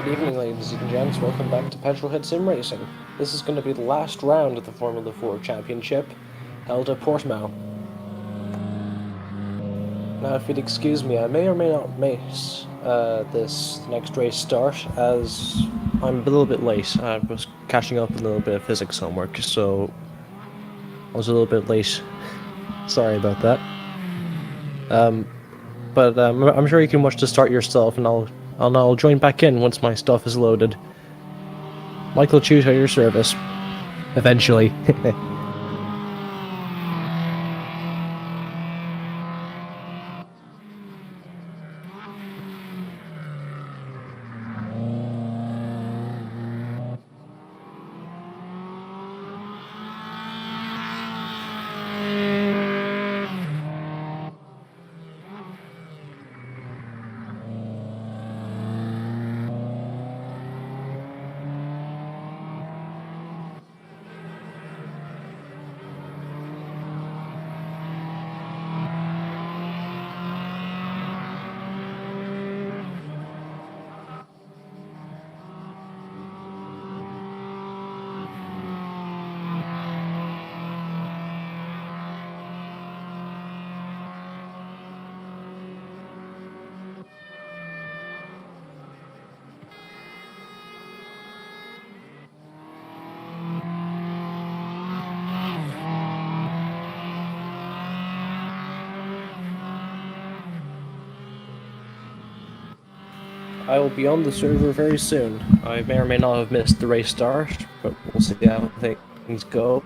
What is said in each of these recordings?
Evening, ladies and gents. Welcome back to PetrolHead SimRacing. This is going to be the last round of the Formula 4 Championship, held at Portimao. Now, if you'd excuse me, I may or may not miss this next race start, as I'm a little bit late. I was catching up a little bit of physics homework, so I was a little bit late. Sorry about that. But I'm sure you can watch the start yourself, and I'll join back in once my stuff is loaded. Michael Tuite, your service. Eventually. I will be on the server very soon. I may or may not have missed the race start, but we'll see how things go.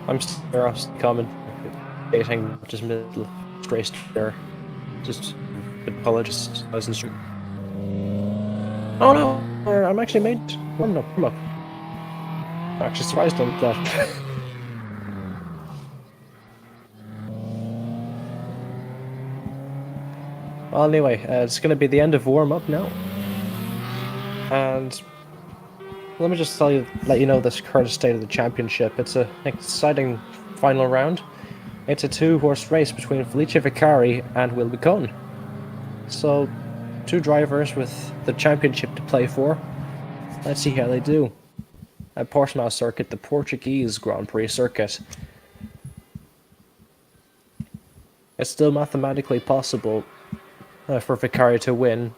I'm still commentating just middle of race there. Just apologize. I wasn't sure. Oh no! I'm actually made. Come up. I'm actually surprised on that. Well, anyway, it's going to be the end of warm-up now. And let me just let you know this current state of the championship. It's an exciting final round. It's a two-horse race between Felice Vicari and Will McCone. So, two drivers with the championship to play for. Let's see how they do. At Portimao circuit, the Portuguese Grand Prix circuit. It's still mathematically possible for Vicari to win,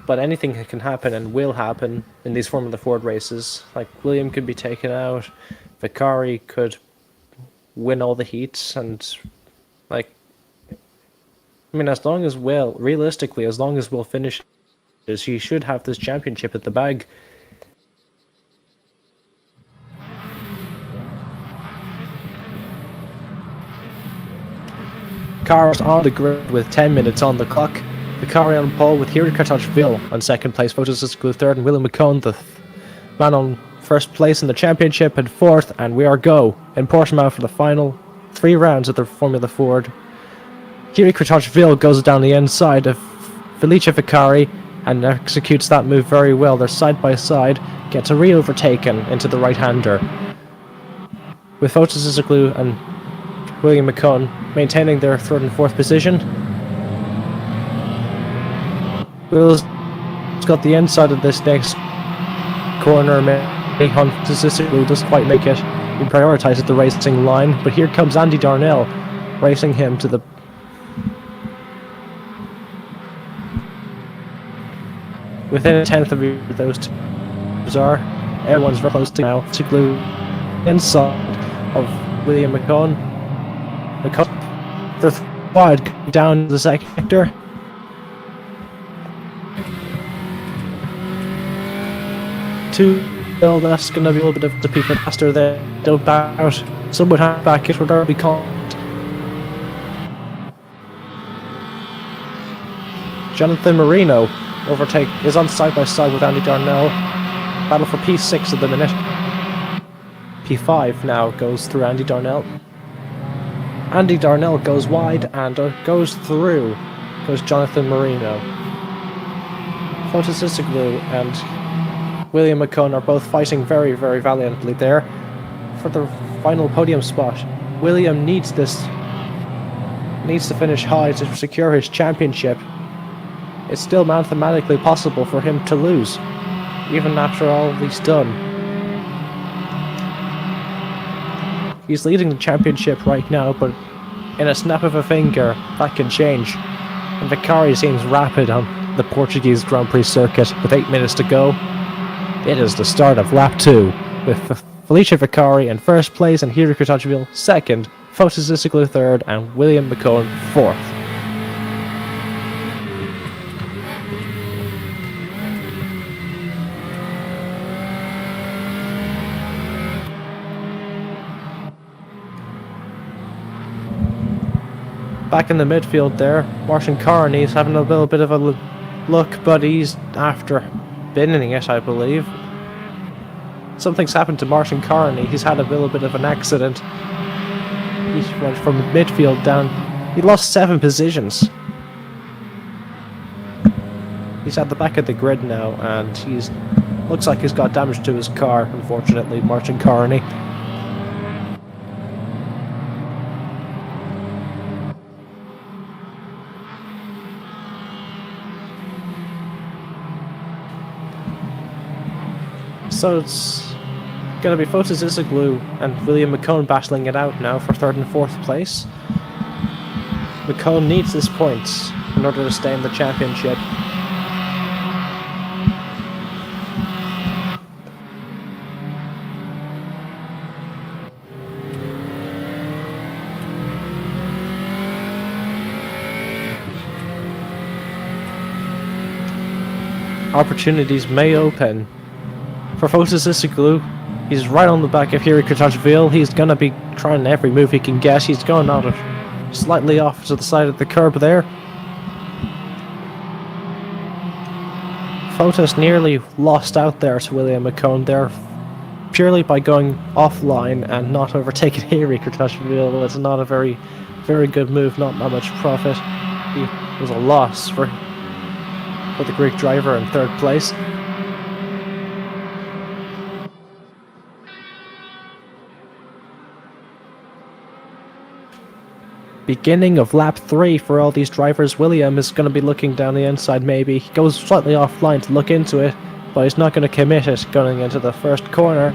but anything can happen and will happen in these Formula Ford races. Like, William could be taken out, Vicari could win all the heats, and as long as realistically, as long as Will finishes, he should have this championship at the bag. Cars on the grid with 10 minutes on the clock. Vicari on pole with Hiri Kartochville on second place, Fotosystical third, and William McCone, the man on first place in the championship, and fourth, and we are go in Portimao for the final 3 rounds of the Formula Ford. Hiri Kartochville goes down the inside of Felice Vicari and executes that move very well. They're side by side, gets a re-overtaken into the right-hander. With Fotosystical and William McCone maintaining their third and fourth position. Will's got the inside of this next corner. Mayhunt Fotosystical doesn't quite make it. He prioritises the racing line, but here comes Andy Darnell racing him to the within a tenth of those two are. Everyone's very close to now to glue inside of William McCone. The quad down the second sector. That's going to be a little bit of the people faster there. Don't back out. Some would have back it, would be called. Jonathan Marino is on side by side with Andy Darnell. Battle for P6 at the minute. P5 now goes through Andy Darnell. Andy Darnell goes wide and goes through. Goes Jonathan Marino. Fotosystical and William McCone are both fighting very, very valiantly there for the final podium spot. William needs needs to finish high to secure his championship, it's still mathematically possible for him to lose, even after all he's done. He's leading the championship right now, but in a snap of a finger, that can change. And Vicari seems rapid on the Portuguese Grand Prix circuit with 8 minutes to go. It is the start of lap 2, with Felicia Vicari in first place and Hiro Kurtachvili second, Fotis Issiglu third, and William McCone fourth. Back in the midfield there, Martin Carney's having a little bit of a look, but he's after binning it, I believe. Something's happened to Martin Carney. He's had a little bit of an accident. He went from midfield down. He lost 7 positions. He's at the back of the grid now, and looks like he's got damage to his car, unfortunately, Martin Carney. So it's going to be Fotis Issiglu and William McCone battling it out now for 3rd and 4th place. McCone needs this point in order to stay in the championship. Opportunities may open for Fotis Issiglu. He's right on the back of Hiro Kurtachvili. He's going to be trying every move he can get. He's going out slightly off to the side of the curb there. Fotis nearly lost out there to William McCone there, purely by going offline and not overtaking Hiro Kurtachvili. It's not a very good move, not that much profit. It was a loss for the Greek driver in 3rd place. Beginning of lap 3 for all these drivers. William is going to be looking down the inside maybe. He goes slightly offline to look into it, but he's not going to commit it going into the first corner.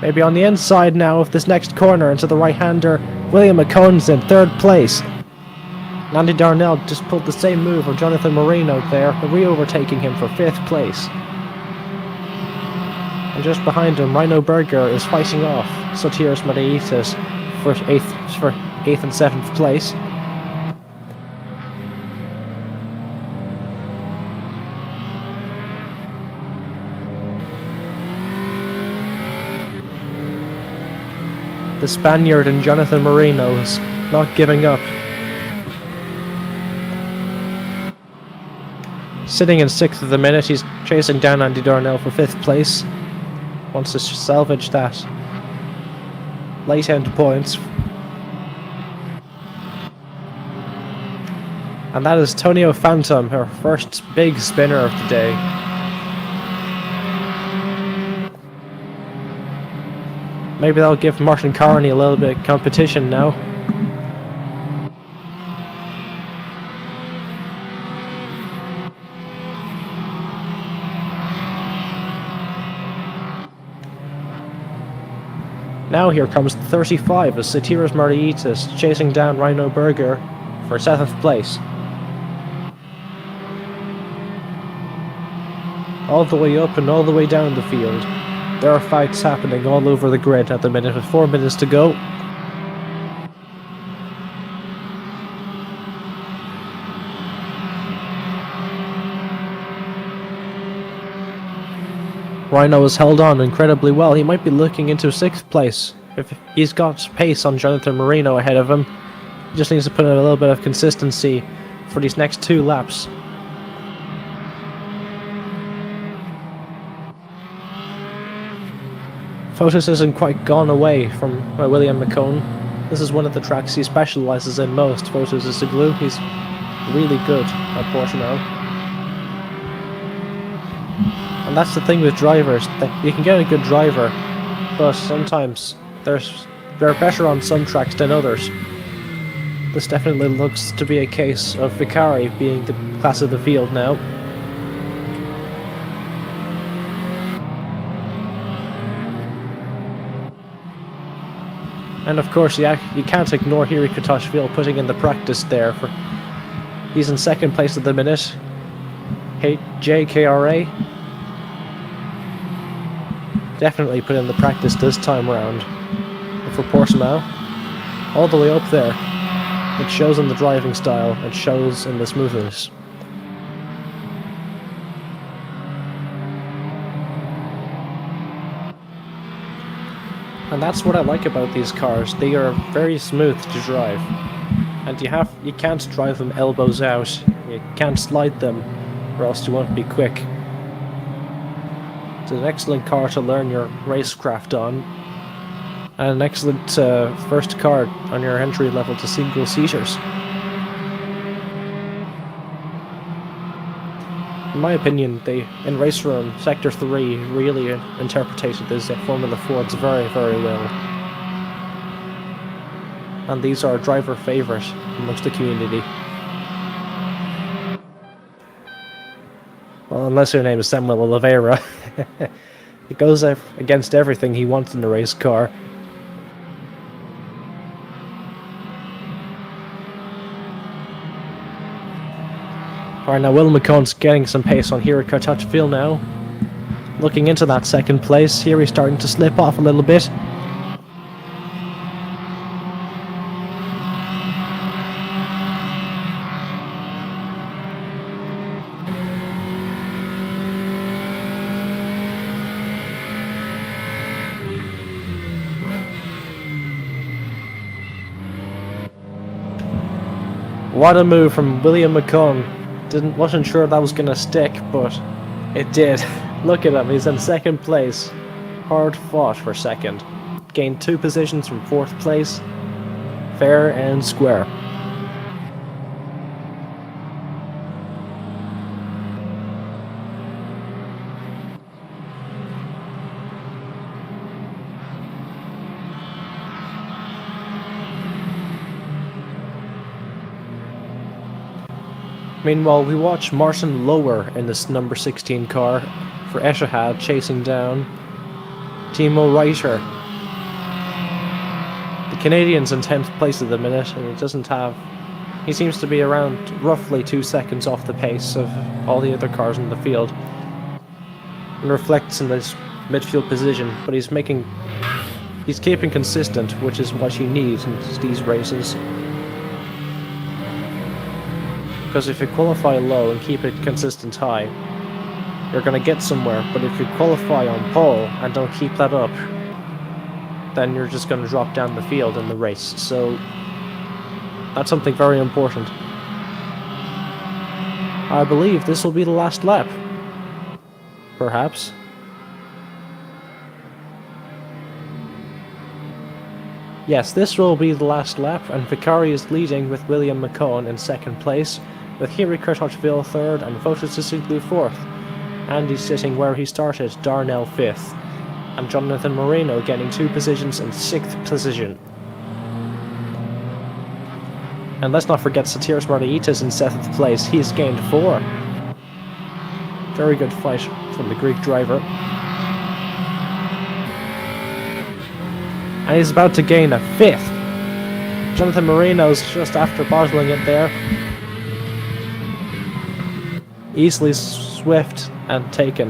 Maybe on the inside now of this next corner into the right-hander. William McCone's in 3rd place. Andy Darnell just pulled the same move of Jonathan Marino there, re-overtaking him for 5th place. And just behind him, Rhino Berger is fighting off Sotiris Mariitis for 8th and 7th place. The Spaniard and Jonathan Marino is not giving up. Sitting in 6th at the minute, he's chasing down Andy Darnell for 5th place. Wants to salvage that late end points. And that is Tonio Phantom, her first big spinner of the day. Maybe that'll give Martin Carney a little bit of competition now. Now here comes 35 as Sotiris Mariitis chasing down Rhino Berger for 7th place. All the way up and all the way down the field. There are fights happening all over the grid at the minute with 4 minutes to go. Rhino has held on incredibly well. He might be looking into 6th place if he's got pace on Jonathan Marino ahead of him. He just needs to put in a little bit of consistency for these next 2 laps. Fotis isn't quite gone away from William McCone. This is one of the tracks he specialises in most, Fotis Issiglu. He's really good at Portimao. And that's the thing with drivers, that you can get a good driver, but sometimes there's they're better on some tracks than others. This definitely looks to be a case of Vicari being the class of the field now. And of course, you can't ignore Jiri Kotoshvili putting in the practice there. He's in second place at the minute. JKRA definitely put in the practice this time around. But for Portimao, all the way up there, it shows in the driving style, it shows in the smoothness. And that's what I like about these cars. They are very smooth to drive. And you can't drive them elbows out. You can't slide them or else you won't be quick. It's an excellent car to learn your racecraft on. And an excellent first car on your entry level to single seaters. In my opinion, they, in Race Room, Sector 3 really interpreted this Formula Fords very, very well. And these are driver favourite amongst the community. Well, unless your name is Samuel Oliveira. It goes against everything he wants in a race car. Alright, now Will McCone's getting some pace on Jiri Kotoshvili now. Looking into that second place. Here he's starting to slip off a little bit. What a move from William McCone. Wasn't sure that was gonna stick, but it did. Look at him, he's in second place. Hard fought for second. Gained 2 positions from 4th place. Fair and square. Meanwhile, we watch Martin Lower in this number 16 car for Etihad chasing down Timo Reiter. The Canadian's in 10th place at the minute, and he seems to be around roughly 2 seconds off the pace of all the other cars in the field. And reflects in this midfield position, but he's keeping consistent, which is what you need in these races. Because if you qualify low and keep it consistent high, you're going to get somewhere. But if you qualify on pole and don't keep that up, then you're just going to drop down the field in the race. So that's something very important. I believe this will be the last lap. Perhaps. Yes, this will be the last lap, and Vicari is leading with William McCone in second place, with Jiri Kotoshvili third and Fotis Zsiglu fourth. Andy's sitting where he started, Darnell fifth, and Jonathan Moreno getting 2 positions in 6th position. And let's not forget Satiris Margaritis in 7th place, he's gained 4. Very good fight from the Greek driver. And he's about to gain a 5th. Jonathan Moreno's just after bottling it there. Easily swift and taken.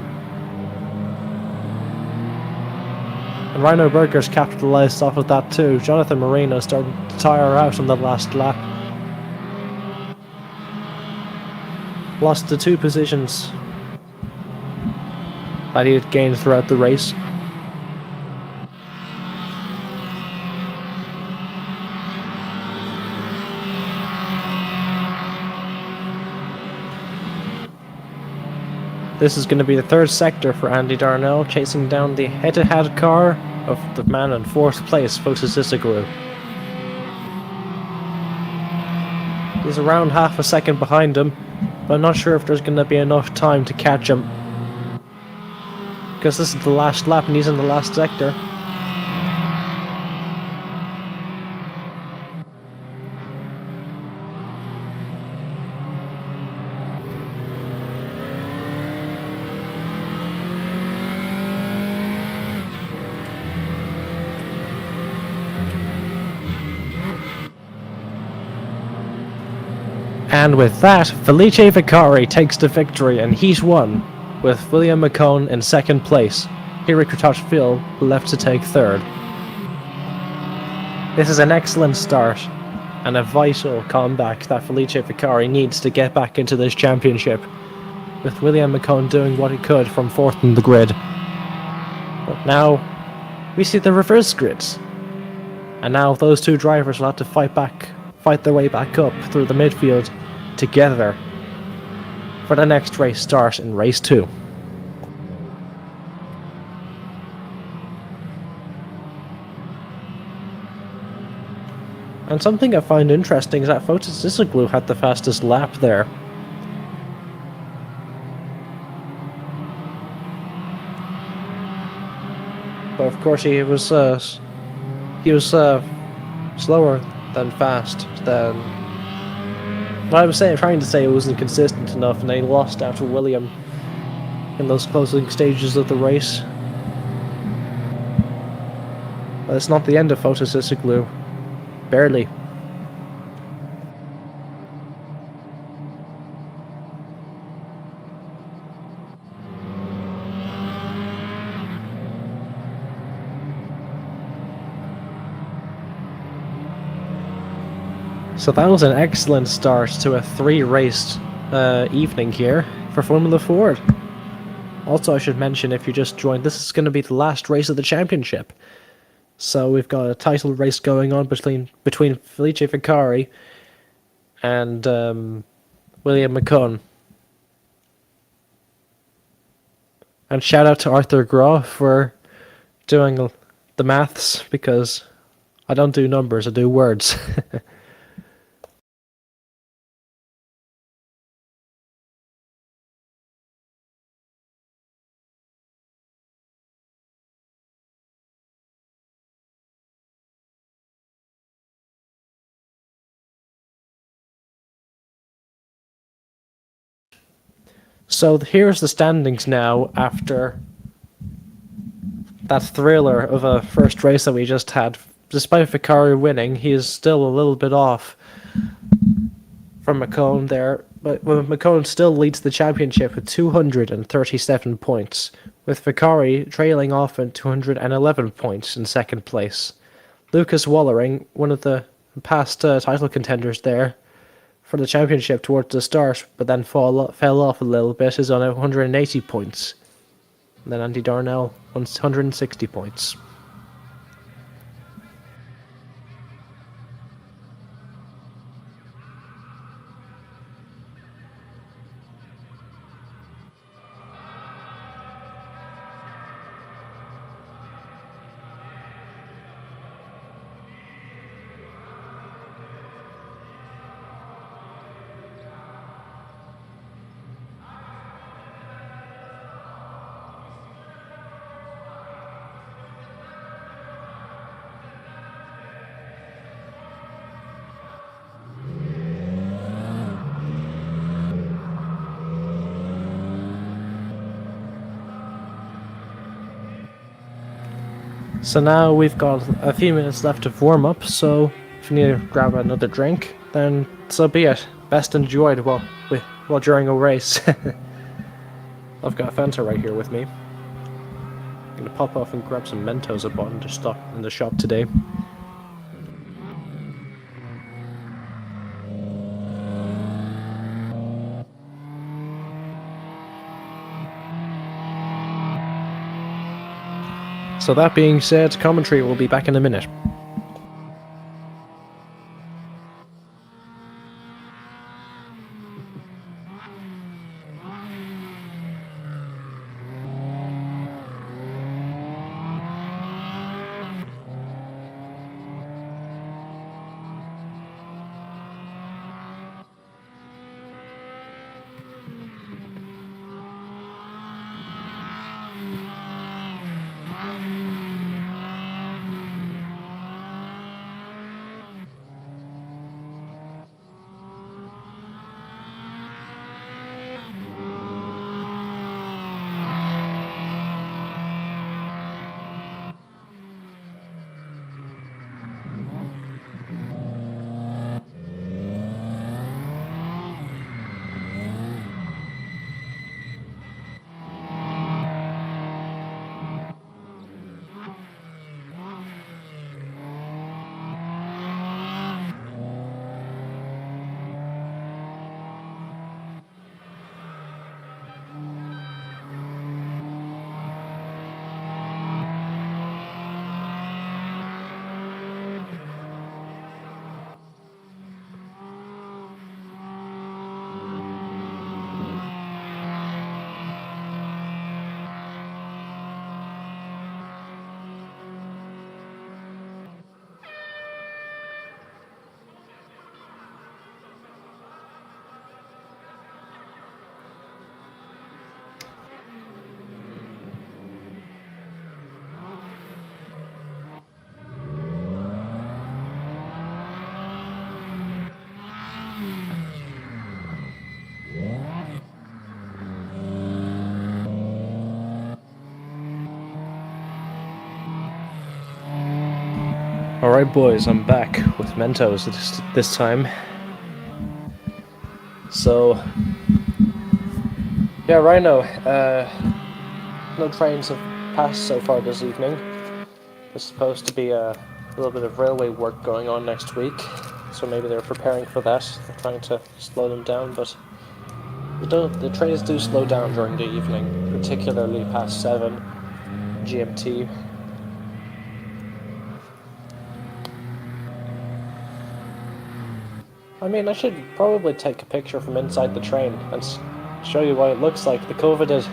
And Rhino Burgers capitalised off of that too. Jonathan Moreno started to tire out on the last lap. Lost the 2 positions that he had gained throughout the race. This is going to be the 3rd sector for Andy Darnell, chasing down the head-to-head car of the man in 4th place, Fotis Zsiglu. He's around half a second behind him, but I'm not sure if there's going to be enough time to catch him. Because this is the last lap and he's in the last sector. And with that, Felice Vicari takes the victory in Heat 1, with William McCone in second place. Henrik Kratochvil left to take third. This is an excellent start and a vital comeback that Felice Vicari needs to get back into this championship, with William McCone doing what he could from fourth in the grid. But now we see the reverse grids, and now those two drivers will have to fight their way back up through the midfield together for the next race start in race 2. And something I find interesting is that Fotis Isoglu had the fastest lap there. But of course he was slower than fast. Than what I was trying to say, it wasn't consistent enough, and they lost out to William in those closing stages of the race. But it's not the end of Fotis Isoglu. Barely. So that was an excellent start to a 3-race evening here for Formula Ford. Also, I should mention, if you just joined, this is going to be the last race of the championship. So we've got a title race going on between Felice Vicari and William McCone. And shout out to Arthur Graw for doing the maths, because I don't do numbers, I do words. So here's the standings now after that thriller of a first race that we just had. Despite Vicari winning, he is still a little bit off from McCone there, but McCone still leads the championship with 237 points, with Vicari trailing off at 211 points in second place. Lucas Wallering, one of the past title contenders there for the championship towards the start, but then fell off a little bit, is on 180 points. And then Andy Darnell, 160 points. So now we've got a few minutes left of warm up, so if you need to grab another drink, then so be it. Best enjoyed while during a race. I've got a Fanta right here with me. I'm gonna pop off and grab some Mentos I bought in the shop today. So that being said, commentary will be back in a minute. Alright boys, I'm back with Mentos this time. So, yeah, Rhino, no trains have passed so far this evening. There's supposed to be a little bit of railway work going on next week, so maybe they're preparing for that. They're trying to slow them down, but the trains do slow down during the evening, particularly past 7 GMT. I mean, I should probably take a picture from inside the train and show you what it looks like. The coveted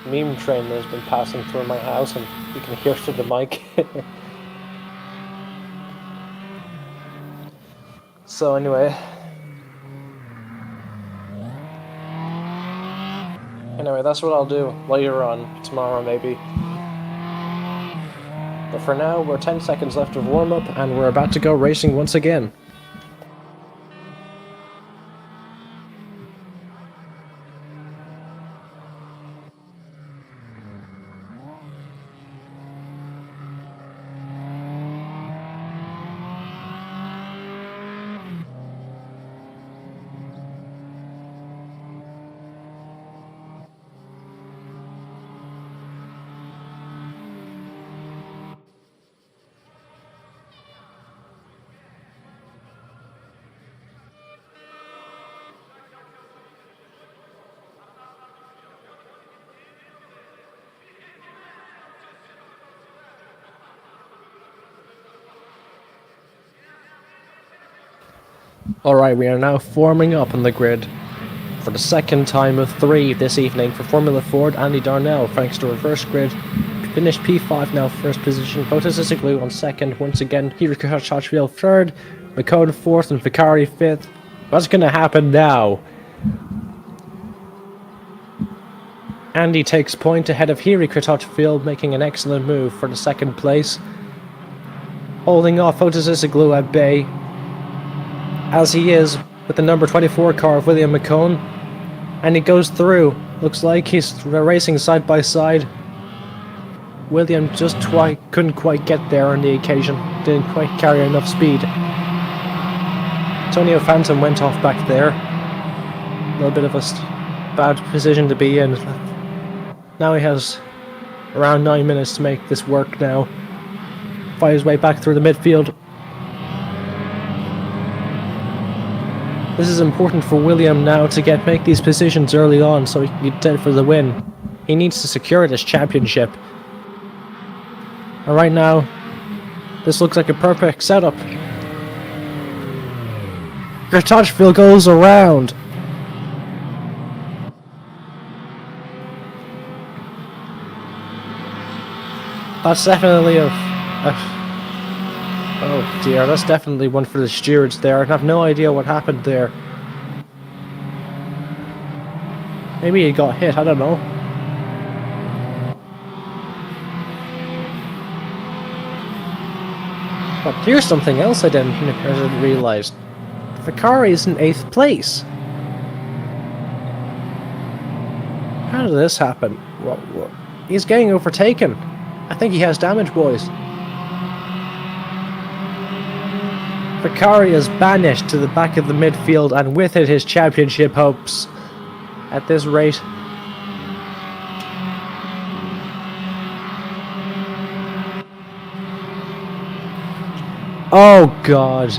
meme train that has been passing through my house, and you can hear through the mic. So anyway, that's what I'll do later on, tomorrow maybe. But for now, we're 10 seconds left of warm-up, and we're about to go racing once again. Alright, we are now forming up on the grid for the second time of 3 this evening for Formula Ford. Andy Darnell, thanks to reverse grid, finished P5 now, first position. Bottas on second, once again. Peter Kochachville third, McCone fourth, and Vicari fifth. What's going to happen now? Andy takes point ahead of Hiri Kratochville, making an excellent move for the second place. Holding off Fotozisiglu at bay, as he is with the number 24 car of William McCone, and he goes through. Looks like he's racing side by side. William just couldn't quite get there on the occasion, didn't quite carry enough speed. Antonio Phantom went off back there. A little bit of a bad position to be in. Now he has around 9 minutes to make this work now. Fight his way back through the midfield. This is important for William now to make these positions early on so he can get dead for the win. He needs to secure this championship. And right now, this looks like a perfect setup. Kratochville goes around. That's definitely oh dear, that's definitely one for the stewards there. I have no idea what happened there. Maybe he got hit, I don't know. But here's something else I didn't realise. Vicari is in 8th place. How did this happen? What? He's getting overtaken. I think he has damage, boys. Vicari is banished to the back of the midfield, and with it his championship hopes. At this rate. Oh God.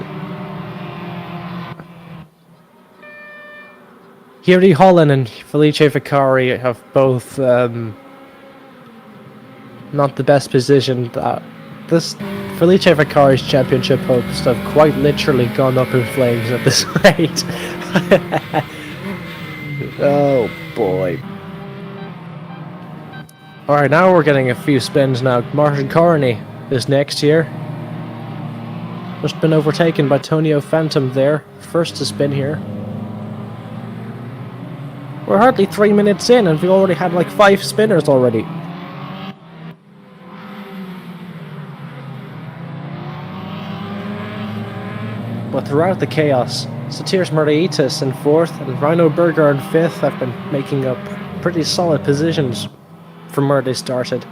Hiri Holland and Felice Vicari have both not the best position. This Felice Vicari's championship hopes have quite literally gone up in flames at this rate. Oh boy. Alright, now we're getting a few spins now. Martin Corney is next here. Just been overtaken by Tonio Phantom there. First to spin here. We're hardly 3 minutes in and we already had like 5 spinners already. But throughout the chaos, Satirs Mariitis in 4th and Rhino Berger in 5th have been making up pretty solid positions from where they started.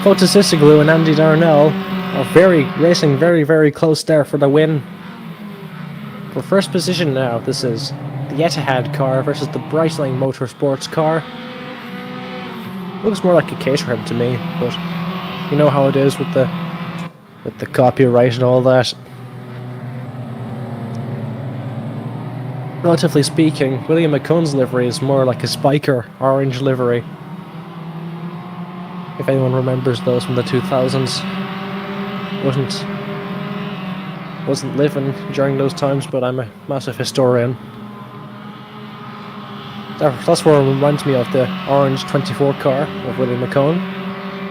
Fotosysiglu and Andy Darnell are racing very close there for the win. For first position now, this is the Etihad car versus the Breitling Motorsports car. Looks more like a Caterham to me, but you know how it is with the copyright and all that. Relatively speaking, William McCone's livery is more like a Spiker orange livery. If anyone remembers those from the 2000s. Wasn't living during those times, but I'm a massive historian. That's what it reminds me of, the orange 24 car of William McCone.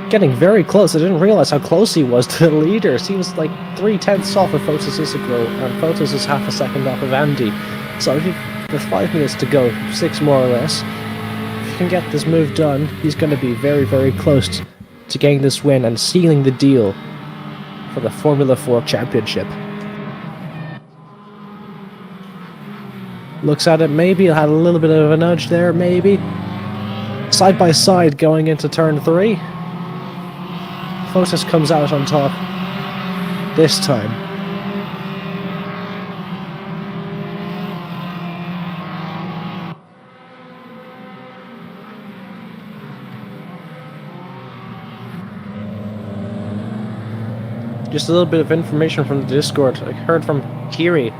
Getting very close. I didn't realise how close he was to the leader. Seems like 3/10 off of Fotosysiglu, and Fotos is half a second off of Andy. So with 5 minutes to go, 6 more or less, if he can get this move done, he's going to be very close to getting this win and sealing the deal for the Formula 4 Championship. Looks at it, maybe it had a little bit of a nudge there, maybe. Side by side going into turn 3. Fotos comes out on top this time. Just a little bit of information from the Discord. I heard from Kiri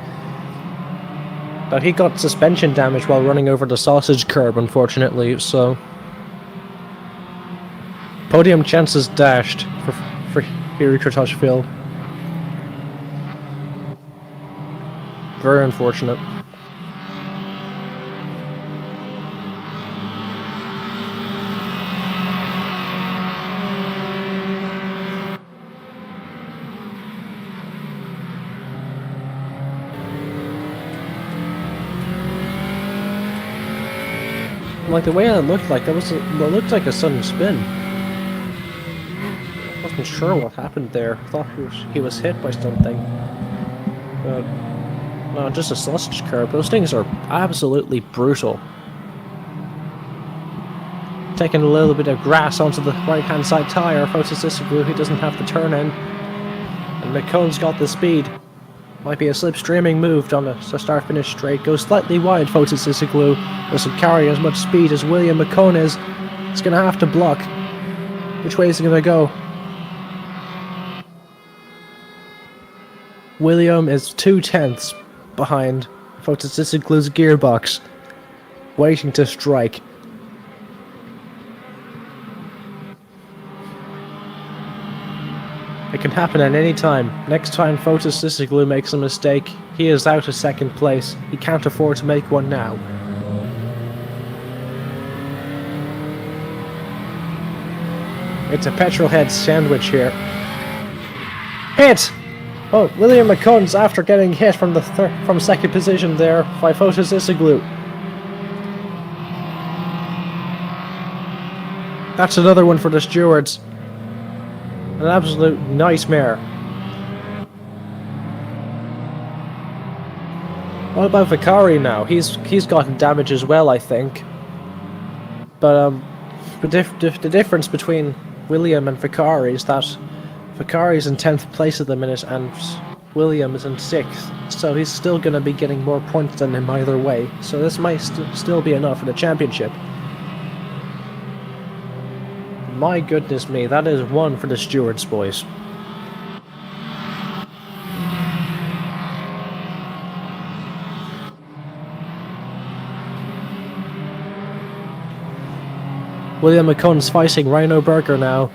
that he got suspension damage while running over the sausage curb, unfortunately, so podium chances dashed for Kiri Kurtoshvili. Very unfortunate. Like the way it looked like, it looked like a sudden spin. Wasn't sure what happened there. Thought he was hit by something. But no, just a sausage curb. Those things are absolutely brutal. Taking a little bit of grass onto the right-hand side tyre. Fotosysiglu, he doesn't have the turn in, and McCone's got the speed. Might be a slipstreaming move on a start-finish straight. Goes slightly wide, Fotosysiglu. Doesn't carry as much speed as William McCone is. He's going to have to block. Which way is he going to go? William is 2/10 behind Fotosysiglu's gearbox, waiting to strike. It can happen at any time. Next time Fotosysiglu makes a mistake, he is out of second place. He can't afford to make one now. It's a PetrolHead sandwich here. Hit! Oh, William McCone's after getting hit from from second position there by Fotosysiglu. That's another one for the stewards. An absolute nightmare. What about Vicari now? He's gotten damage as well, I think. But the difference between William and Vicari is that Vicari's in 10th place at the minute and William is in 6th. So he's still going to be getting more points than him either way. So this might still be enough for the championship. My goodness me, that is one for the stewards, boys. William McCone's fighting Rhino Berger now.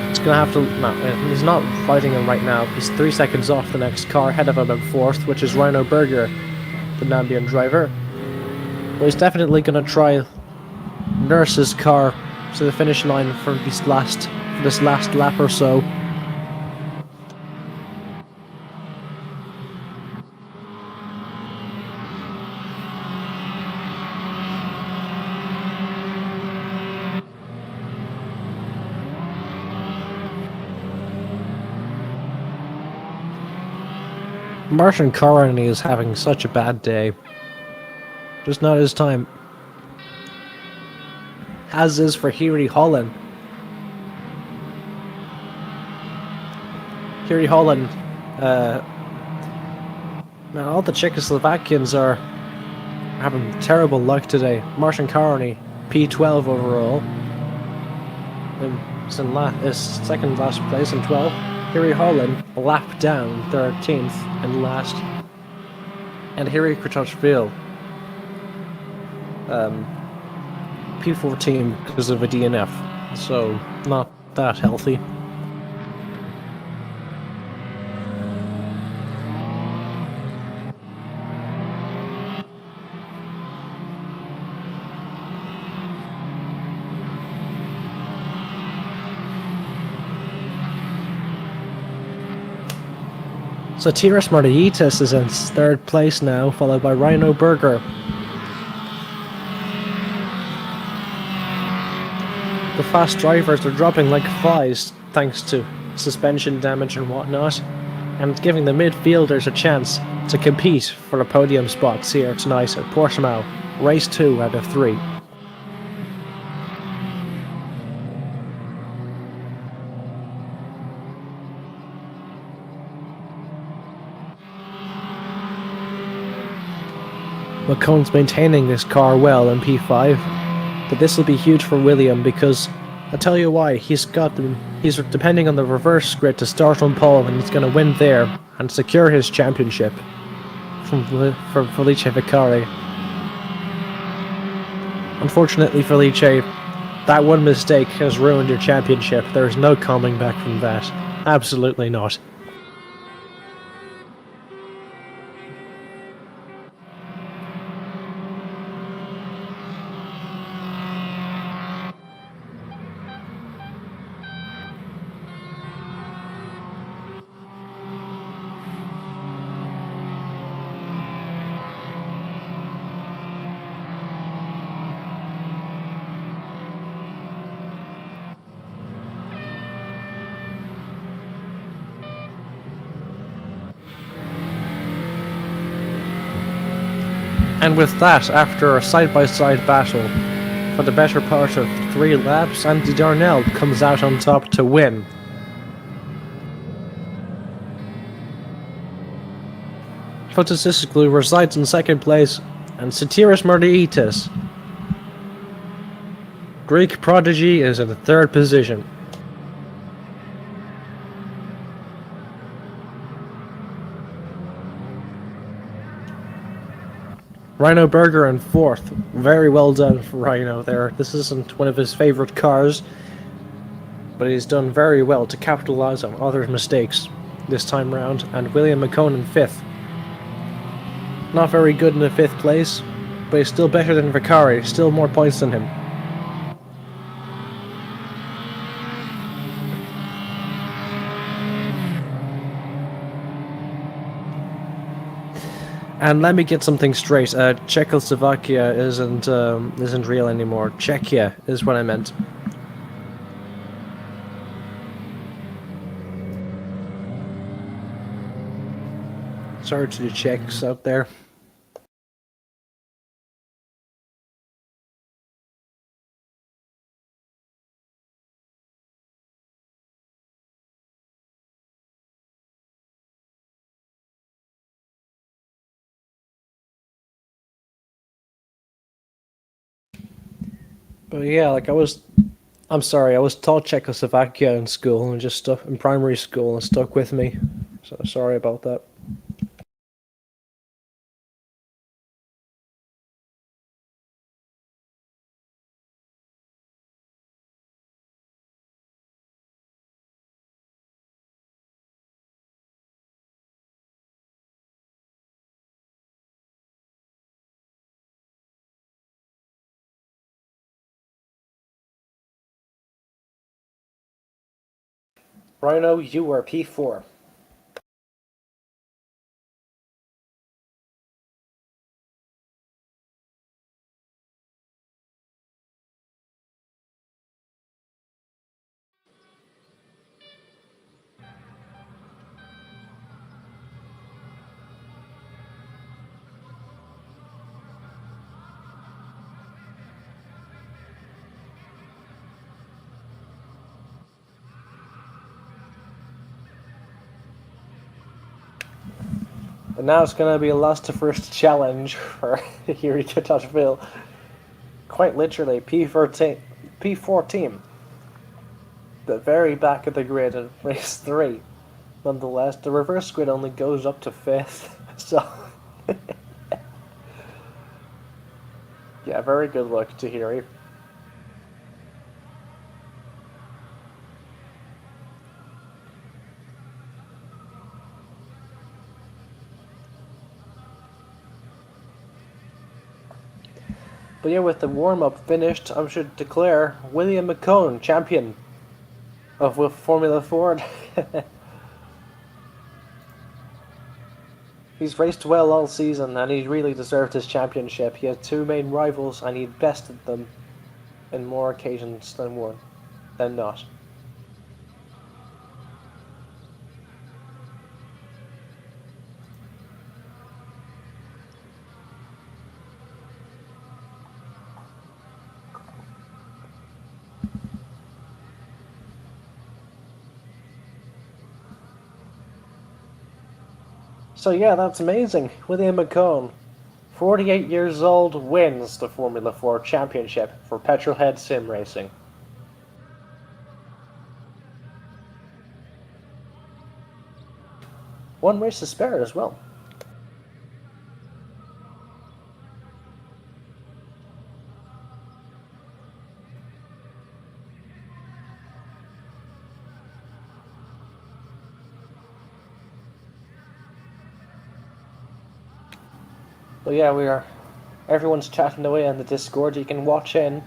He's gonna have to... No, he's not fighting him right now. He's 3 seconds off the next car ahead of him in 4th, which is Rhino Berger, the Nambian driver. Well, he's definitely gonna try nurse his car to the finish line for this last lap or so. Martin Corney is having such a bad day. Just not his time. As is for Heary Holland. Kiri Holland. Man, all the Czechoslovakians are having terrible luck today. Martin Carney, P12 overall. Is second last place in 12. Kiri Holland, a lap down, 13th and last. And Harry Kratochvil, P14 because of a DNF. So, not that healthy. So Tiras Martaitis is in third place now, followed by Rhino Berger. The fast drivers are dropping like flies thanks to suspension damage and whatnot, and giving the midfielders a chance to compete for the podium spots here tonight at Portimao. Race 2 out of 3. McCone's maintaining this car well in P5, but this will be huge for William because I'll tell you why. He's depending on the reverse grid to start on pole, and he's going to win there and secure his championship from Felice Vicari. Unfortunately, Felice, that one mistake has ruined your championship. There is no coming back from that. Absolutely not. And with that, after a side-by-side battle for the better part of 3 laps, Andy Darnell comes out on top to win. Fotosysiglu resides in second place, and Sotiris Martaitis, Greek prodigy, is in the third position. Rhino Berger in fourth. Very well done for Rhino there. This isn't one of his favourite cars, but he's done very well to capitalise on other mistakes this time round. And William McCone in fifth. Not very good in the fifth place, but he's still better than Vicari, still more points than him. And let me get something straight. Czechoslovakia isn't real anymore. Czechia is what I meant. Sorry to the Czechs out there. But yeah, I'm sorry, I was taught Czechoslovakia in school and just stuck in primary school and stuck with me. So sorry about that. Rhino, you are P4. And now it's going to be a last to first challenge for Eureka Touchville. Quite literally, P14. The very back of the grid in race 3. Nonetheless, the reverse grid only goes up to 5th. So, yeah, very good luck to Hiri. But yeah, with the warm-up finished, I should declare William McCone champion of Formula Ford. He's raced well all season, and he really deserved his championship. He had 2 main rivals, and he bested them in more occasions than not. So yeah, that's amazing. William McCone, 48 years old, wins the Formula 4 championship for PetrolHead SimRacing. One race to spare as well. But yeah, everyone's chatting away on the Discord. You can watch in.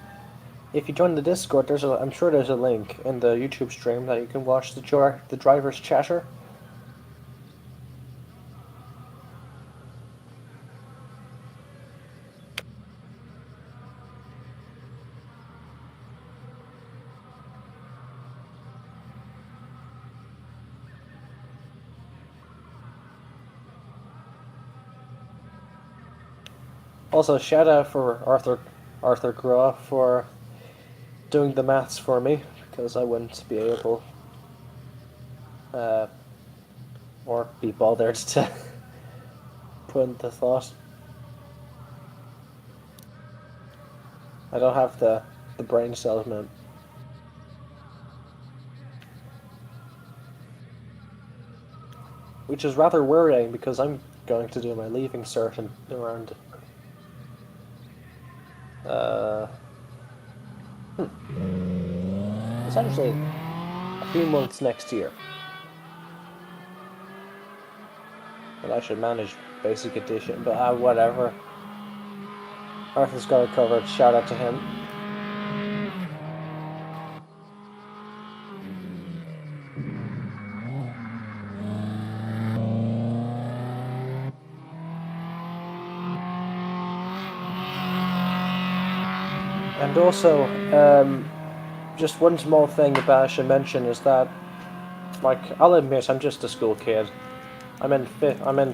If you join the Discord, I'm sure there's a link in the YouTube stream that you can watch the drivers chatter. Also, shout out for Arthur Graw for doing the maths for me, because I wouldn't be able or be bothered to put in the thought. I don't have the brain cells, man. Which is rather worrying, because I'm going to do my leaving cert in around essentially a few months next year. And I should manage basic edition, but whatever. Arthur's got it covered, shout out to him. And also, just one small thing that I should mention is that, like, I'll admit I'm just a school kid. I'm in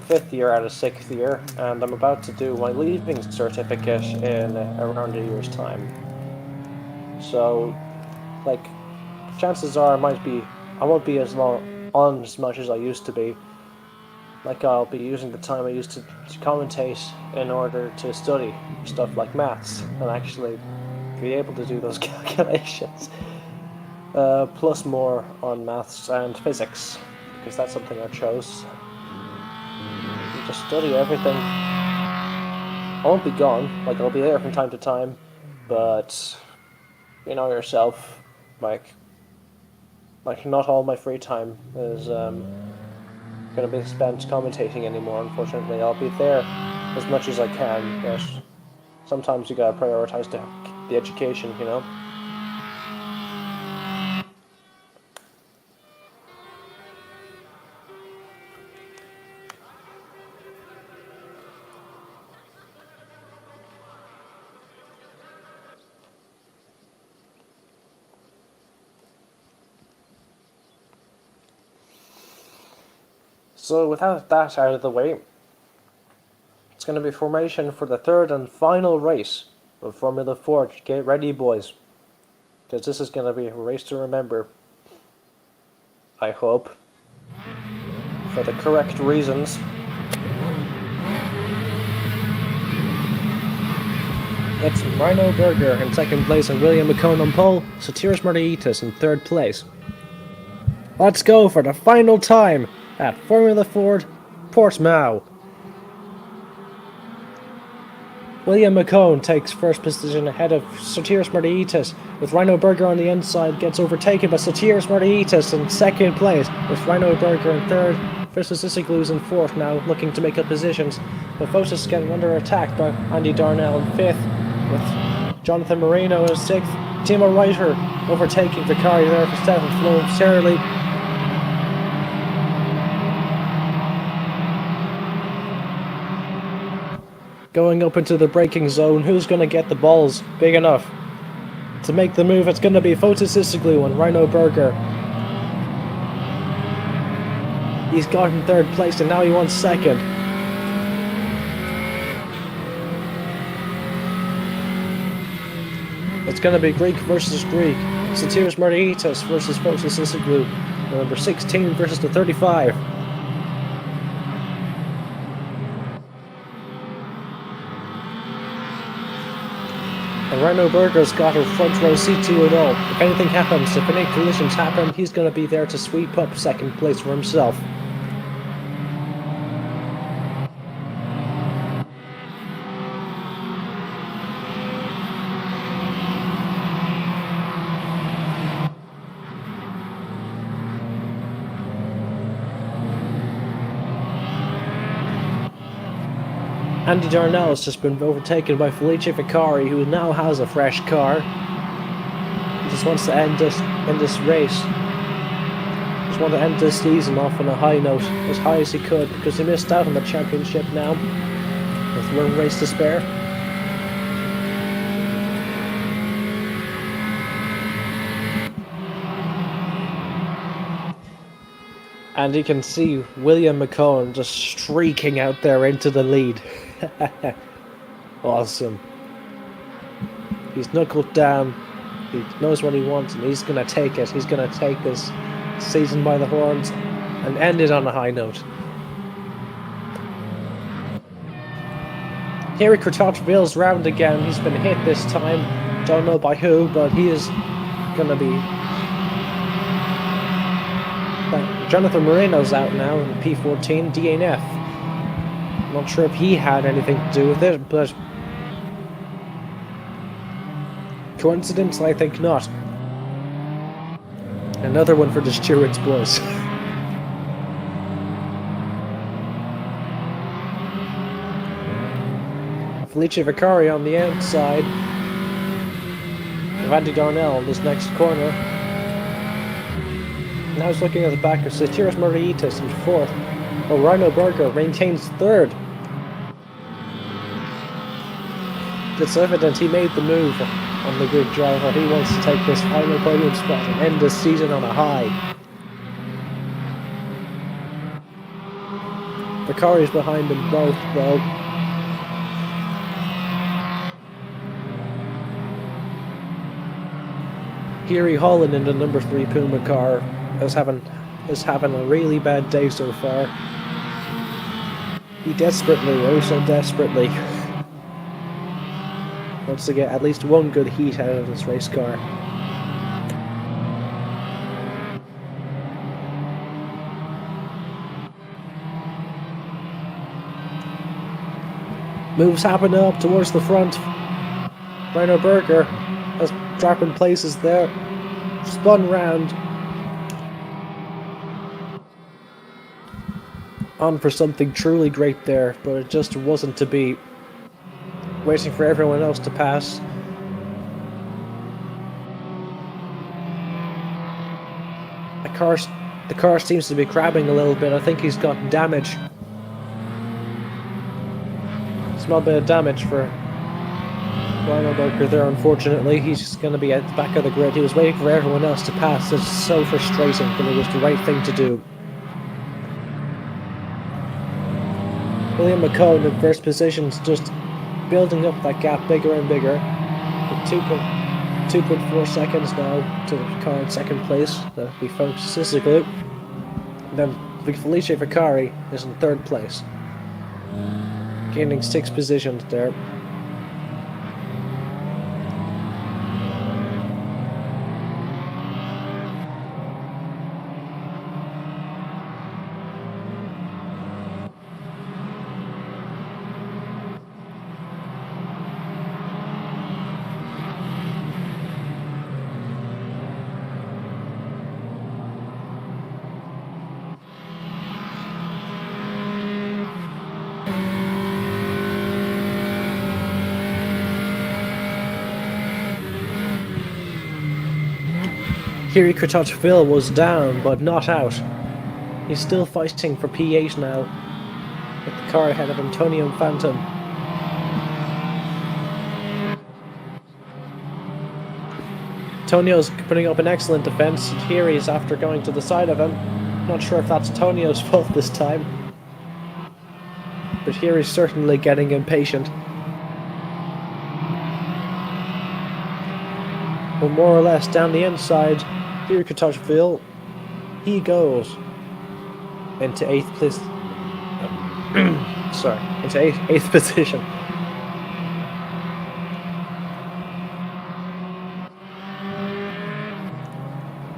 fifth year out of 6th year, and I'm about to do my leaving certificate in around a year's time. So, like, chances are I won't be as on as much as I used to be. Like, I'll be using the time I used to commentate in order to study stuff like maths and actually be able to do those calculations. Plus more on maths and physics, because that's something I chose. You just study everything. I won't be gone, like, I'll be there from time to time, but you know yourself, like not all my free time is going to be spent commentating anymore, unfortunately. I'll be there as much as I can, but sometimes you gotta prioritize the education, you know? So without that out of the way, it's going to be formation for the third and final race of Formula 4. Get ready, boys, because this is going to be a race to remember. I hope, for the correct reasons. It's Rhino Berger in second place and William McCone on pole, Sotiris Margaritis in third place. Let's go for the final time at Formula Ford Portimao. William McCone takes first position ahead of Sotiris Margaritis, with Rhino Berger on the inside, gets overtaken by Sotiris Margaritis in second place, with Rhino Berger in third. Versus Issiglou's in fourth now, looking to make up positions, but Fotis getting under attack by Andy Darnell in fifth, with Jonathan Moreno in sixth. Timo Reiter overtaking Vicari there for seventh, momentarily. Going up into the braking zone, who's going to get the balls big enough to make the move? It's going to be Fotis Isiglou and Rhino Berger. He's got in third place and now he wants second. It's going to be Greek versus Greek. Sotiris Margaritis versus Fotis Isiglou. Number 16 versus the 35. And Rhino Berger's got her front row seat to it all. If anything happens, if any collisions happen, he's going to be there to sweep up second place for himself. Andy Darnell has just been overtaken by Felice Vicari, who now has a fresh car. He just wants to end this race. Just want to end this season off on a high note, as high as he could, because he missed out on the championship now, with one race to spare. And you can see William McCone just streaking out there into the lead. Awesome. He's knuckled down. He knows what he wants and he's going to take it. He's going to take this season by the horns and end it on a high note. Here at Kurtochville's round again. He's been hit this time. Don't know by who, but he is going to be... Jonathan Moreno's out now in P14 DNF. Not sure if he had anything to do with it, but coincidence? I think not. Another one for the stewards, boys. Felice Vicari on the outside of Andy Darnell in this next corner. Now he's looking at the back of Sotiris Margaritis in fourth, while Rhino Berger maintains third. It's evident he made the move on the good driver. He wants to take this final podium spot and end this season on a high. Vicari's behind them both, though. Geary Holland in the number 3 Puma car is having a really bad day so far. He desperately, oh so desperately, wants to get at least one good heat out of this race car. Moves happen up towards the front. Rhino Berger has dropping places there. Spun round. On for something truly great there, but it just wasn't to be. Waiting for everyone else to pass. The car seems to be crabbing a little bit. I think he's got damage. Small bit of damage for Rhino Berger there, unfortunately. He's just going to be at the back of the grid. He was waiting for everyone else to pass. It's so frustrating, but it was the right thing to do. William McCone in first position is just building up that gap bigger and bigger. With 2.4 seconds now to the car in second place. That'll be Fotis Isiglou. Then Felice Vicari is in third place, gaining 6 positions there. Yuri Kratochvil was down, but not out. He's still fighting for P8 now, with the car ahead of Antonio Phantom. Antonio's putting up an excellent defense. Here he's after going to the side of him. Not sure if that's Antonio's fault this time, but here he's certainly getting impatient. But more or less down the inside, here Kratochvil, he goes into eighth position.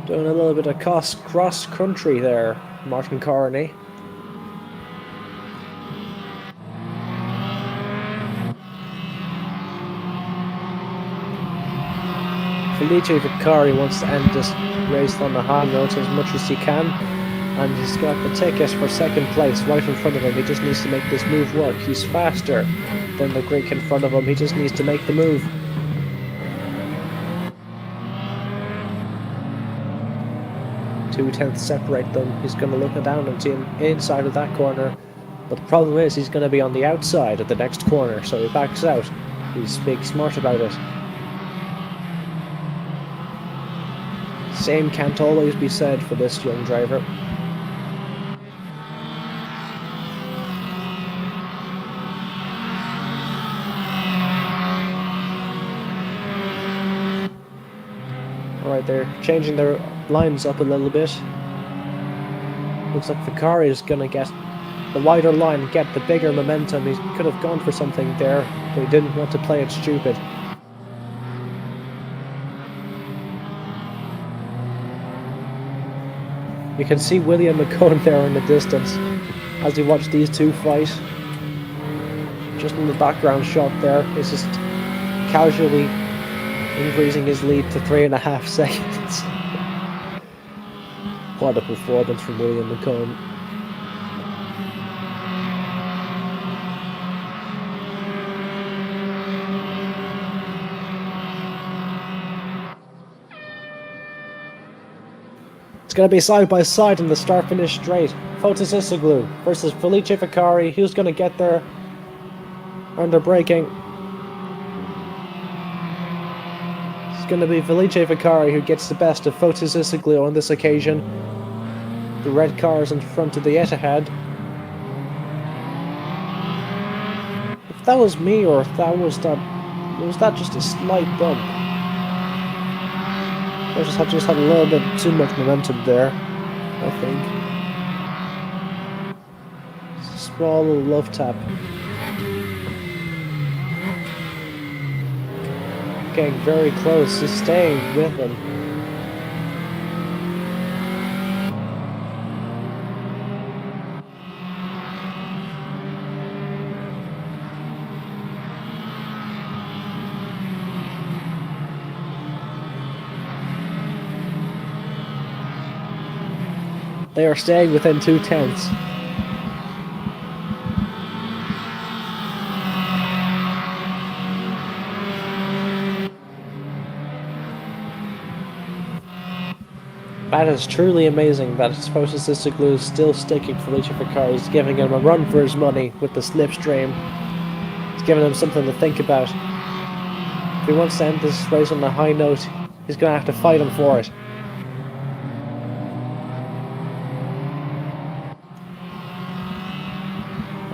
Doing a little bit of cross country there, Martin Carney. Felice Vicari wants to end this race on a high note as much as he can, and he's got the ticket for second place right in front of him. He just needs to make this move work. He's faster than the Greek in front of him. He just needs to make the move. Two-tenths separate them. He's going to look down and see him inside of that corner, but the problem is he's going to be on the outside of the next corner, so he backs out. He's being smart about it. Same can't always be said for this young driver. Alright, they're changing their lines up a little bit. Looks like Vicari is going to get the wider line, get the bigger momentum. He could have gone for something there, but he didn't want to play it stupid. You can see William McCone there in the distance as you watch these two fight. Just in the background shot there, he's just casually increasing his lead to 3.5 seconds. What a performance from William McCone. It's going to be side by side in the start-finish straight. Fotis Isoglu versus Felice Vicari. Who's going to get there? And they're braking. It's going to be Felice Vicari who gets the best of Fotis Isoglu on this occasion. The red car is in front of the Etihad. If that was me, or if that was that just a slight bump? I just had a little bit too much momentum there, I think. Small little love tap. Getting very close, he's staying with him. They are staying within 2/10. That is truly amazing that Fotis Isoglu is still sticking for Felice Vicari. He's giving him a run for his money with the slipstream. He's giving him something to think about. If he wants to end this race on a high note, he's going to have to fight him for it.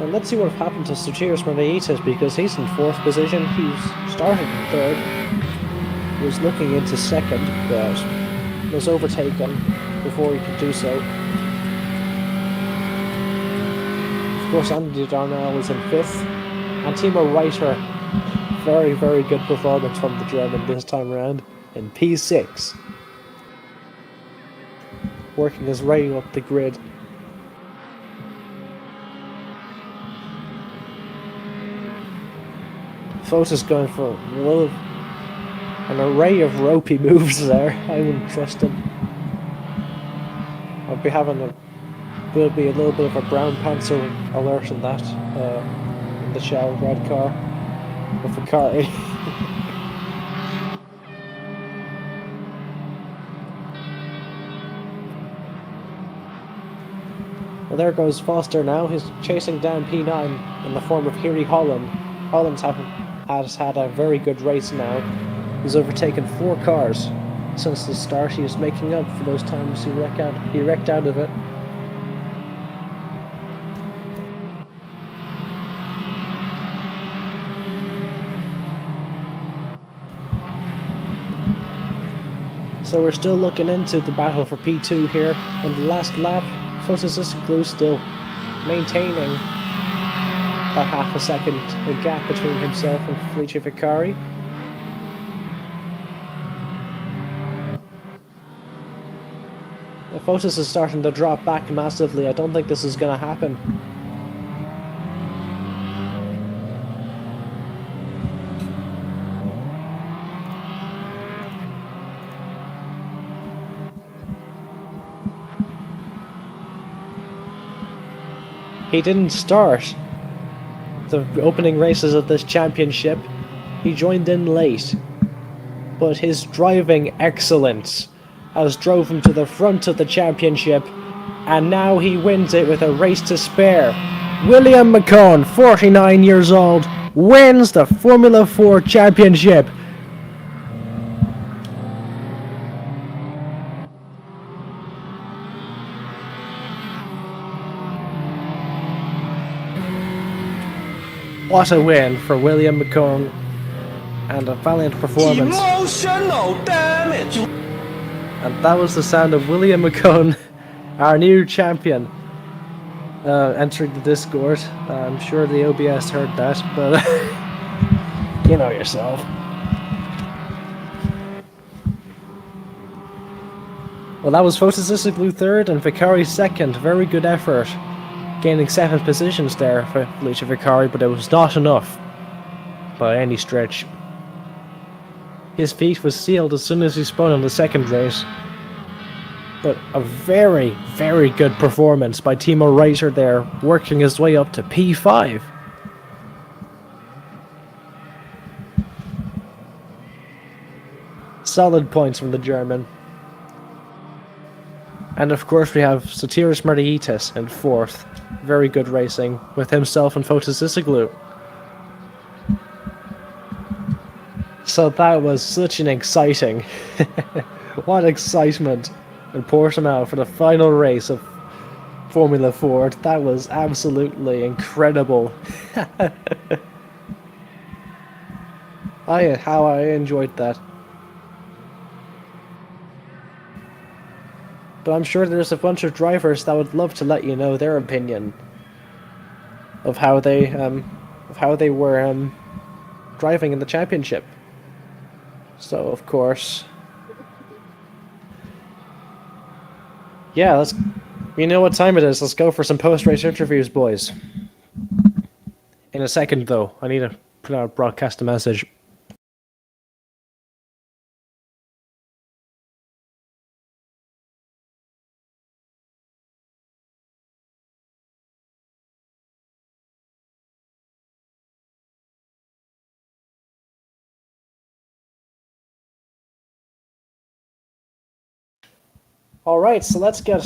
And let's see what happened to Sotiris Moraitis, because he's in 4th position. He's started in 3rd. He was looking into 2nd, but was overtaken before he could do so. Of course, Andy Darnell was in 5th. And Timo Reiter, very, very good performance from the German this time around, in P6. Working his way up the grid. Fotis going for an array of ropey moves there. I wouldn't trust him. I'll be having will be a little bit of a brown panzer alert in that in the Shell red car with the car. there goes Foster now. He's chasing down P9 in the form of Hughie Holland. Has had a very good race now. He's overtaken 4 cars since the start. He is making up for those times he wrecked out of it. So we're still looking into the battle for P2 here. On the last lap, Photosystem still maintaining that half a second gap between himself and Felice Vicari. The Photos is starting to drop back massively. I don't think this is going to happen. He didn't start the opening races of this championship. He joined in late, but his driving excellence has drove him to the front of the championship, and now he wins it with a race to spare. William McCone, 49 years old, wins the Formula 4 championship. What a win for William McCone, and a valiant performance. Emotional damage. And that was the sound of William McCone, our new champion, entering the Discord. I'm sure the OBS heard that, but you know yourself. Well, that was Photosystem third and Vicari second. Very good effort, gaining 7 positions there for Felice Vicari, but it was not enough by any stretch. His fate was sealed as soon as he spun in the second race. But a very, very good performance by Timo Reiter there, working his way up to P5. Solid points from the German. And of course we have Sotiris Martiitis in 4th. Very good racing with himself and Fotos. So that was such an exciting, what excitement in Portimao for the final race of Formula 4. That was absolutely incredible. How I enjoyed that. But I'm sure there's a bunch of drivers that would love to let you know their opinion of how they were driving in the championship. So of course, yeah, we know what time it is. Let's go for some post-race interviews, boys. In a second, though, I need to put out broadcast a message. All right, so let's get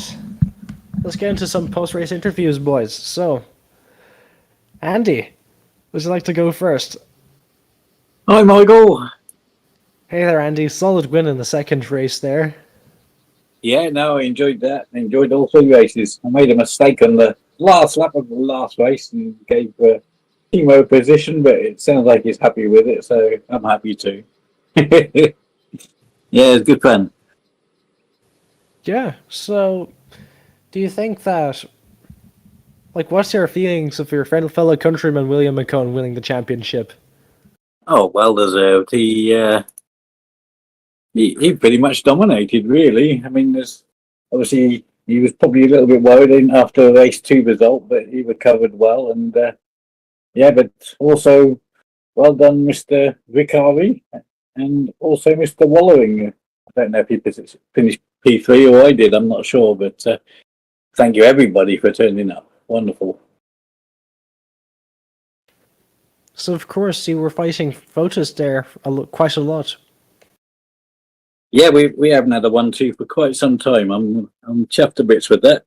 into some post-race interviews, boys. So, Andy, would you like to go first? Hi, Michael. Hey there, Andy. Solid win in the second race there. Yeah, no, I enjoyed that. I enjoyed all 3 races. I made a mistake on the last lap of the last race and gave Timo position, but it sounds like he's happy with it, so I'm happy too. Yeah, it's good fun. Yeah, so do you think that, what's your feelings of your fellow countryman William McCone winning the championship? Oh, well deserved. He pretty much dominated, really. I mean, obviously he was probably a little bit worried after the race 2 result, but he recovered well. And yeah, but also well done, Mr. Vicari, and also Mr. Wallering. I don't know if he finished P3 or I did, I'm not sure, but thank you everybody for turning up. Wonderful. So of course you were fighting Photos there quite a lot. Yeah, we haven't had a 1-2 for quite some time. I'm chuffed to bits with that.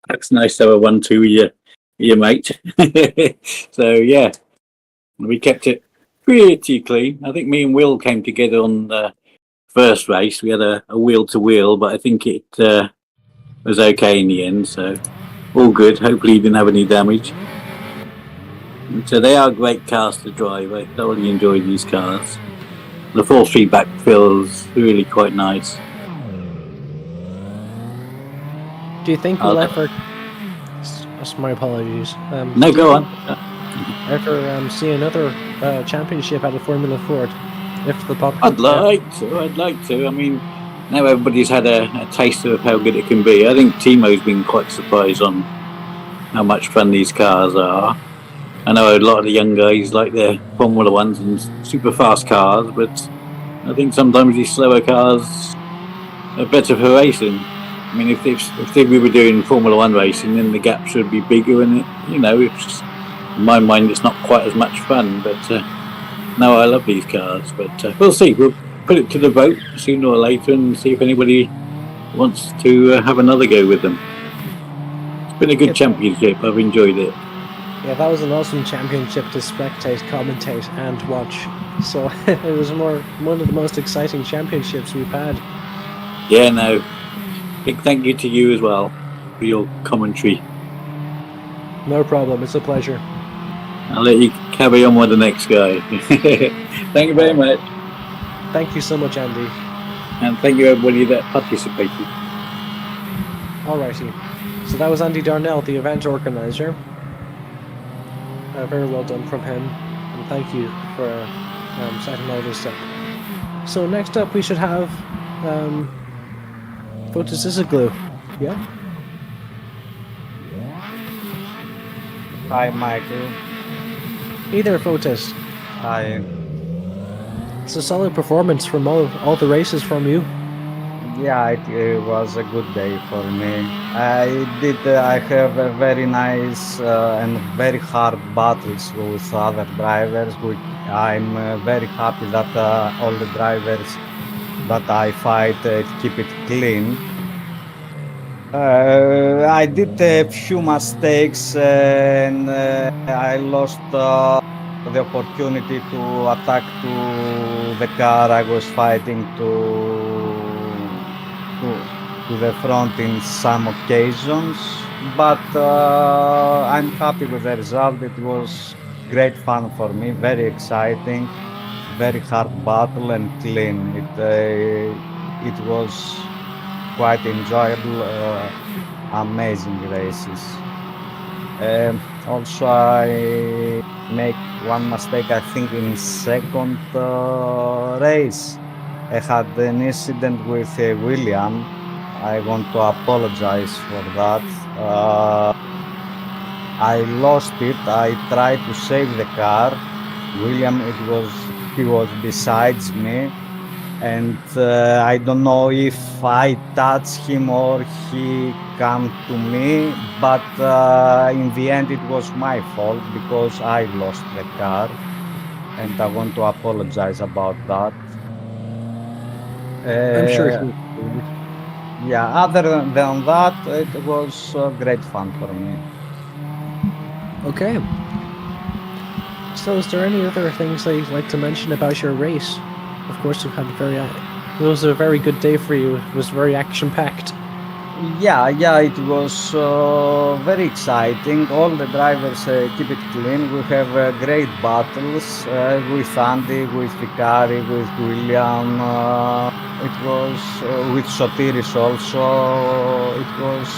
That's nice to have a 1-2 with your mate. So yeah, we kept it pretty clean. I think me and Will came together on the first race. We had a wheel to wheel, but I think it was okay in the end. So all good. Hopefully, you didn't have any damage. So they are great cars to drive. I thoroughly enjoy these cars. The force feedback feels really quite nice. Do you think we'll ever? My apologies. No, go on. Ever see another championship out of Formula Ford? If the I'd like to. I mean, now everybody's had a taste of how good it can be. I think Timo's been quite surprised on how much fun these cars are. I know a lot of the young guys like their Formula Ones and super fast cars, but I think sometimes these slower cars are better for racing. I mean, if we were doing Formula One racing, then the gap should be bigger, and it's in my mind, it's not quite as much fun. But no, I love these cars. But we'll see. We'll put it to the vote sooner or later and see if anybody wants to have another go with them. It's been a good championship. I've enjoyed it. Yeah, that was an awesome championship to spectate, commentate, and watch. So it was one of the most exciting championships we've had. Yeah, no. Big thank you to you as well for your commentary. No problem. It's a pleasure. I'll let you carry on with the next guy. Thank you very much. Thank you so much, Andy. And thank you everybody that participated. Alrighty. So that was Andy Darnell, the event organizer. Very well done from him. And thank you for setting all this up. So next up we should have Photosysglue. Yeah? Hi, Michael. Hey there, Photos. Hi. It's a solid performance from all the races from you. Yeah, it was a good day for me. I have a very nice and very hard battles with other drivers. I'm very happy that all the drivers that I fight keep it clean. I did a few mistakes and I lost the opportunity to attack to the car I was fighting to the front in some occasions, but I'm happy with the result. It was great fun for me, very exciting, very hard battle and clean. It was quite enjoyable, amazing races. Also, I make one mistake, I think, in second race. I had an incident with William. I want to apologize for that. I lost it. I tried to save the car. William, he was besides me, and I don't know if I touched him or he came to me, but in the end it was my fault because I lost the car, and I want to apologize about that. I'm sure he... Yeah, other than that, it was great fun for me. Okay. So is there any other things that you'd like to mention about your race? Of course, it was a very good day for you. It was very action-packed. Yeah, it was very exciting. All the drivers keep it clean. We have great battles with Andy, with Vicari, with William. It was with Sotiris also. It was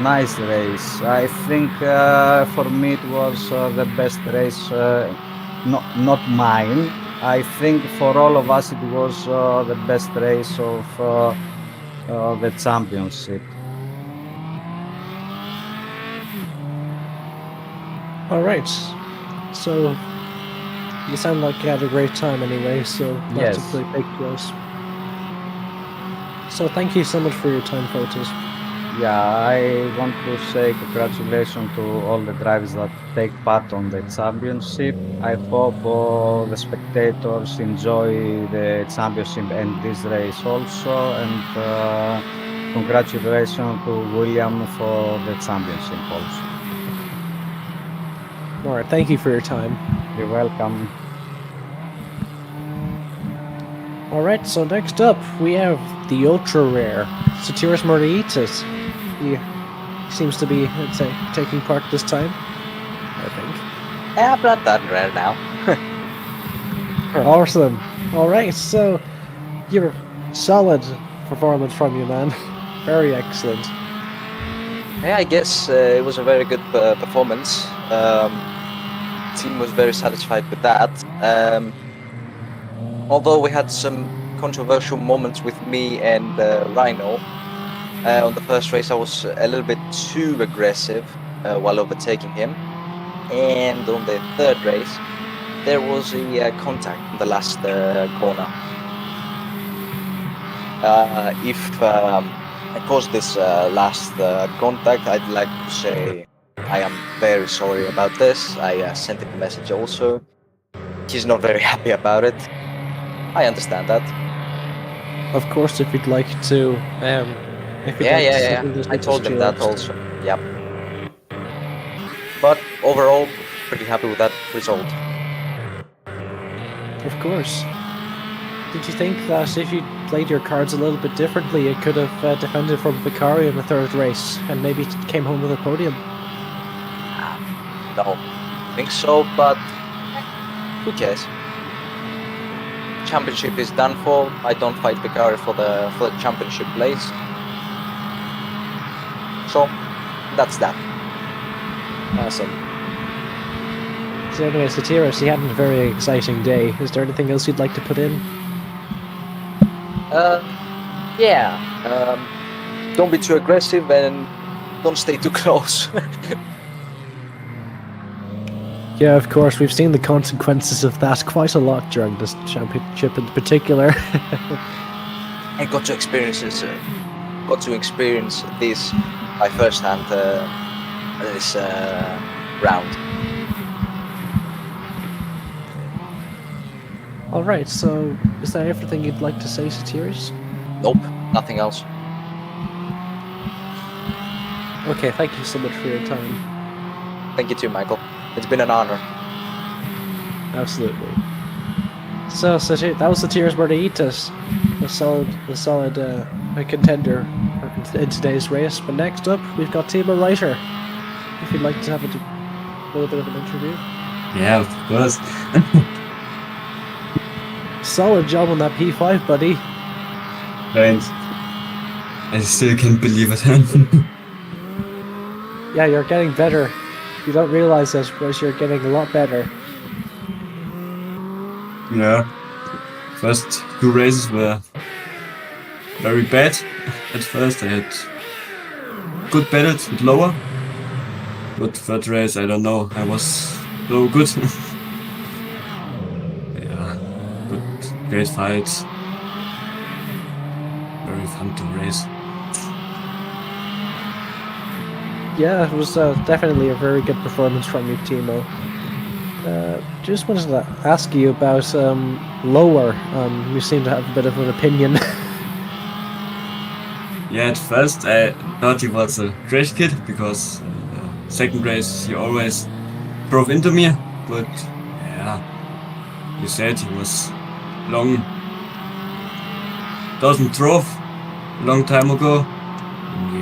nice race. I think for me it was the best race. Not mine. I think for all of us it was the best race of the championship. All right. So you sound like you had a great time anyway. So that's Yes. a pretty big plus. So thank you so much for your time, Photos. Yeah, I want to say congratulations to all the drivers that take part on the championship. I hope the spectators enjoy the championship and this race also. And congratulations to William for the championship also. Alright, thank you for your time. You're welcome. Alright, so next up we have the ultra rare Sotiris Moraitis. He seems to be, let's say, taking part this time, I think. Yeah, I'm not that rare now. Awesome. Alright, so your solid performance from you, man. Very excellent. Yeah, I guess it was a very good performance. Team was very satisfied with that. Although we had some controversial moments with me and Rhino. On the first race I was a little bit too aggressive while overtaking him. And on the third race there was a contact in the last corner. If I caused this last contact, I'd like to say I am very sorry about this. I sent him a message also. He's not very happy about it. I understand that. Of course, if you'd like to, if you'd like to settle this I with told the him that stewards. also. Yep. But overall, pretty happy with that result. Of course. Did you think that if you played your cards a little bit differently, it could have defended from Vicari in the third race and maybe came home with a podium? No, think so, but who cares? Championship is done for. I don't fight Vicari for the championship place. So that's that. Awesome. So anyway, Sotiris, you had a very exciting day. Is there anything else you'd like to put in? Yeah. Don't be too aggressive and don't stay too close. Yeah, of course, we've seen the consequences of that quite a lot during this championship in particular. I got to experience this. This by first hand this round. Alright, so is that everything you'd like to say, Sotiris? Nope, nothing else. Okay, thank you so much for your time. Thank you too, Michael. It's been an honor. Absolutely. So that was Sotiris Moraitis, a solid contender in today's race. But next up, we've got Timo Reiter. If you'd like to have a little bit of an interview. Yeah, of course. Solid job on that P5, buddy. Thanks. I still can't believe it. Yeah, you're getting better. You don't realize this, but you're getting a lot better. Yeah. First two races were very bad. At first I had good battles with lower. But third race, I don't know, I was so good. Yeah, good, great fights. Very fun to race. Yeah, it was definitely a very good performance from you, Timo. Just wanted to ask you about lower. You seem to have a bit of an opinion. Yeah, at first I thought he was a crash kid because second race he always drove into me, but yeah, you said he was doesn't drove a long time ago.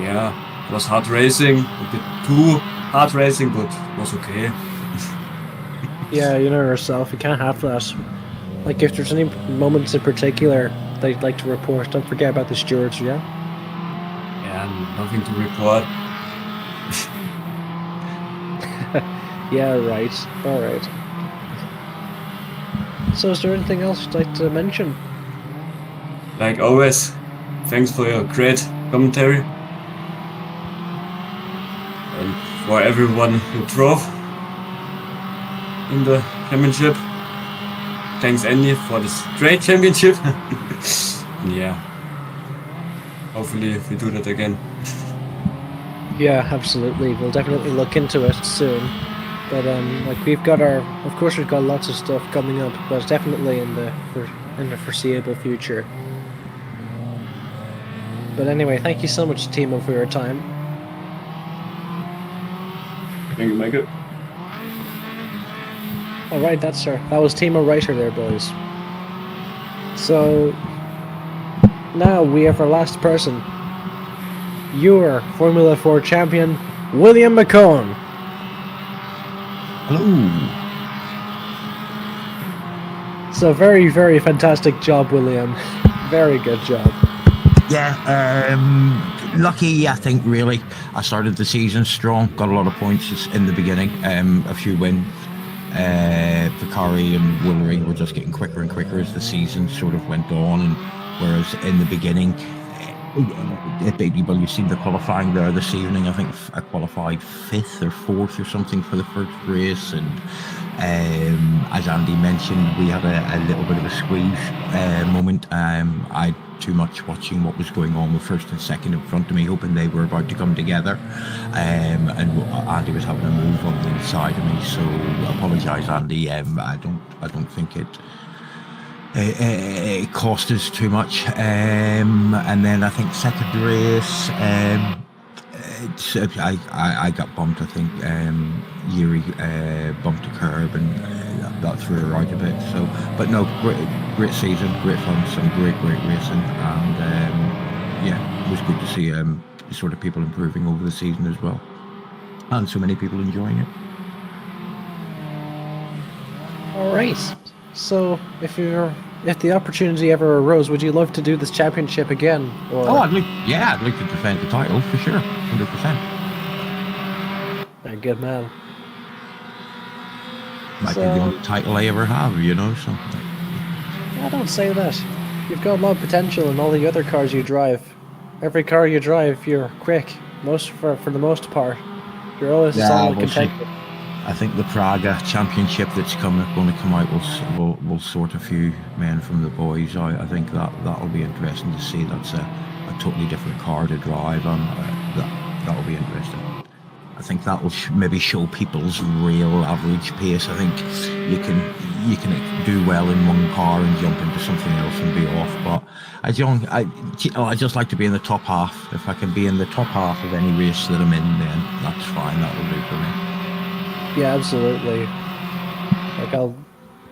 Yeah, it was hard racing, a bit too hard racing, but was okay. Yeah, you know yourself, you can't have that. Like, if there's any moments in particular that you'd like to report, don't forget about the stewards, yeah? Yeah, nothing to report. Yeah, right. Alright. So is there anything else you'd like to mention? Like always, thanks for your great commentary. And for everyone who drove in the championship. Thanks Andy for this great championship. Yeah. Hopefully we do that again. Yeah, absolutely. We'll definitely look into it soon. But like we've got lots of stuff coming up, but definitely in the foreseeable future. But anyway, thank you so much, Timo, for your time. Thank you, Michael. All right, that was Timo Reiter there, boys. So now we have our last person. Your Formula 4 champion, William McCone. Hello. So very, very fantastic job, William. Very good job. Yeah, lucky, I think, really. I started the season strong, got a lot of points in the beginning, a few wins. Vicari and Woolery were just getting quicker and quicker as the season sort of went on, and whereas in the beginning, well, you've seen the qualifying there this evening. I think I qualified 5th or 4th or something for the first race, and as Andy mentioned, we had a little bit of a squeeze moment. I too much watching what was going on with first and second in front of me, hoping they were about to come together, and Andy was having a move on the inside of me, so I apologise, Andy. I don't think it cost us too much, and then I think second race, I got bumped. I think Yuri bumped a curb, and that threw her out a bit. So, but no, great season, great fun, some great racing, and yeah, it was good to see sort of people improving over the season as well, and so many people enjoying it. All right. So if the opportunity ever arose, would you love to do this championship again? Or... Oh, I'd like to defend the title for sure, 100%. A good man. Might be the only title I ever have, you know. So. I don't say that. You've got a lot of potential in all the other cars you drive. Every car you drive, you're quick. For the most part, you're always solid contender. I think the Praga Championship that's going to come out will sort a few men from the boys out. I think that'll be interesting to see. That's a totally different car to drive, and that'll be interesting. I think that will maybe show people's real average pace. I think you can do well in one car and jump into something else and be off. But I just like to be in the top half. If I can be in the top half of any race that I'm in, then that's fine. That will do for me. Yeah, absolutely.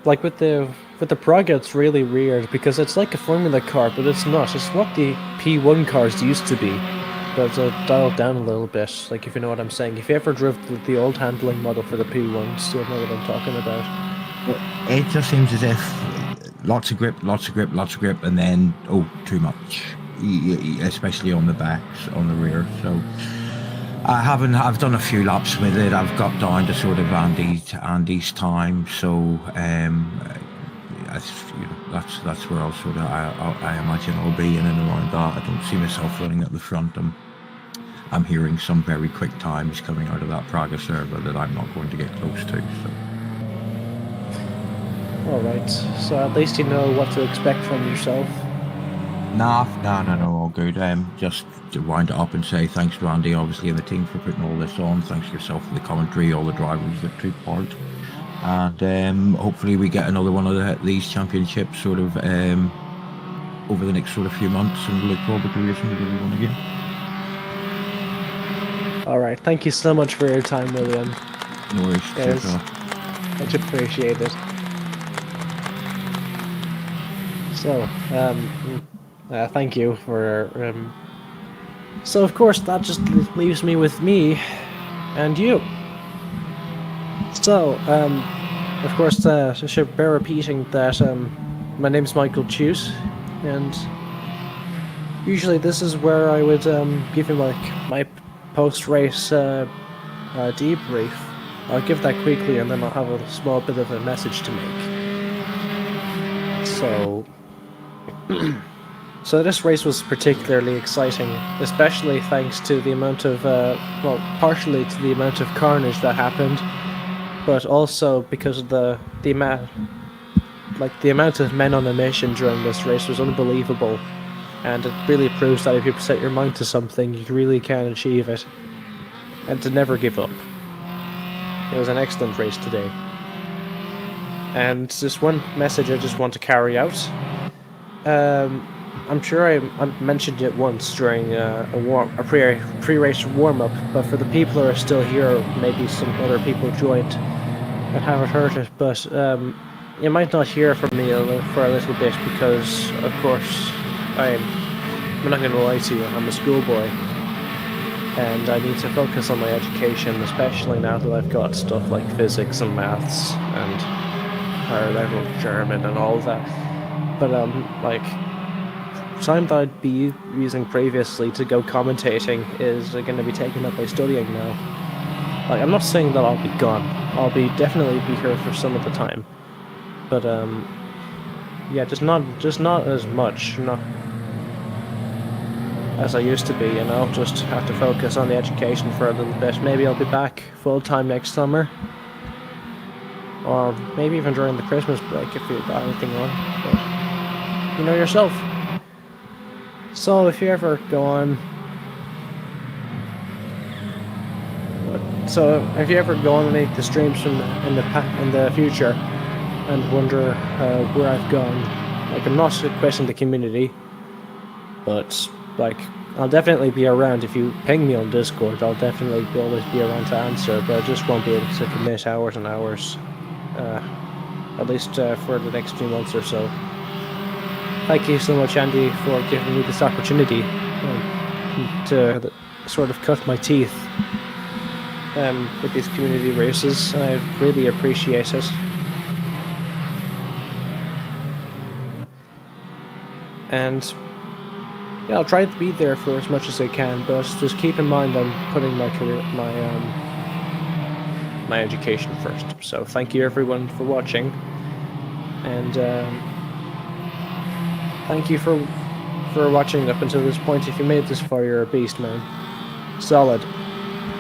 Like with the Praga, it's really weird because it's like a Formula car, but it's not. It's what the P1 cars used to be, but it's dialed down a little bit. Like, if you know what I'm saying. If you ever drove the old handling model for the P1s, you'll know what I'm talking about. It just seems as if lots of grip, and then too much, especially on the backs, on the rear. So. I've done a few laps with it. I've got down to sort of Andy's time, so that's where I'll sort of I imagine I'll be in and around that. I don't see myself running at the front. I'm hearing some very quick times coming out of that Praga server that I'm not going to get close to. So. All right. So at least you know what to expect from yourself. No, all good. Just to wind it up and say thanks to Andy, obviously, and the team for putting all this on. Thanks to yourself for the commentary, all the drivers that took part, and hopefully we get another one of these championships sort of over the next sort of few months, and we look forward to racing with everyone again. All right, thank you so much for your time, William. No worries. Yes, much appreciated. So, thank you for. So of course that just leaves me with me and you. So, of course, I should bear repeating that my name's Michael Tuite, and usually this is where I would give you my post-race debrief. I'll give that quickly, and then I'll have a small bit of a message to make. So. So this race was particularly exciting, especially thanks to the amount of, partially to the amount of carnage that happened, but also because of the amount of men on a mission during this race was unbelievable, and it really proves that if you set your mind to something, you really can achieve it, and to never give up. It was an excellent race today. And just one message I just want to carry out. I'm sure I mentioned it once during a pre-race warm-up, but for the people who are still here, maybe some other people joined and haven't heard it, but you might not hear from me for a little bit because, of course, I'm not going to lie to you, I'm a schoolboy, and I need to focus on my education, especially now that I've got stuff like physics and maths and higher level German and all that. But like, time that I'd be using previously to go commentating is going to be taken up by studying now. Like, I'm not saying that I'll be gone. I'll definitely be here for some of the time, but yeah, just not as much, not as I used to be. You know, just have to focus on the education for a little bit. Maybe I'll be back full time next summer, or maybe even during the Christmas break if you've got anything on. But you know yourself. So if you ever go on. So if you ever go on any of the streams in the future and wonder where I've gone, like, I'm not questioning the community, but like, I'll definitely be around. If you ping me on Discord, I'll definitely always be around to answer, but I just won't be able to commit hours and hours, at least for the next few months or so. Thank you so much, Andy, for giving me this opportunity to sort of cut my teeth with these community races. I really appreciate it. And yeah, I'll try to be there for as much as I can, but just keep in mind I'm putting my career, my education first. So thank you everyone for watching, and thank you for watching up until this point. If you made this far, you're a beast, man. Solid.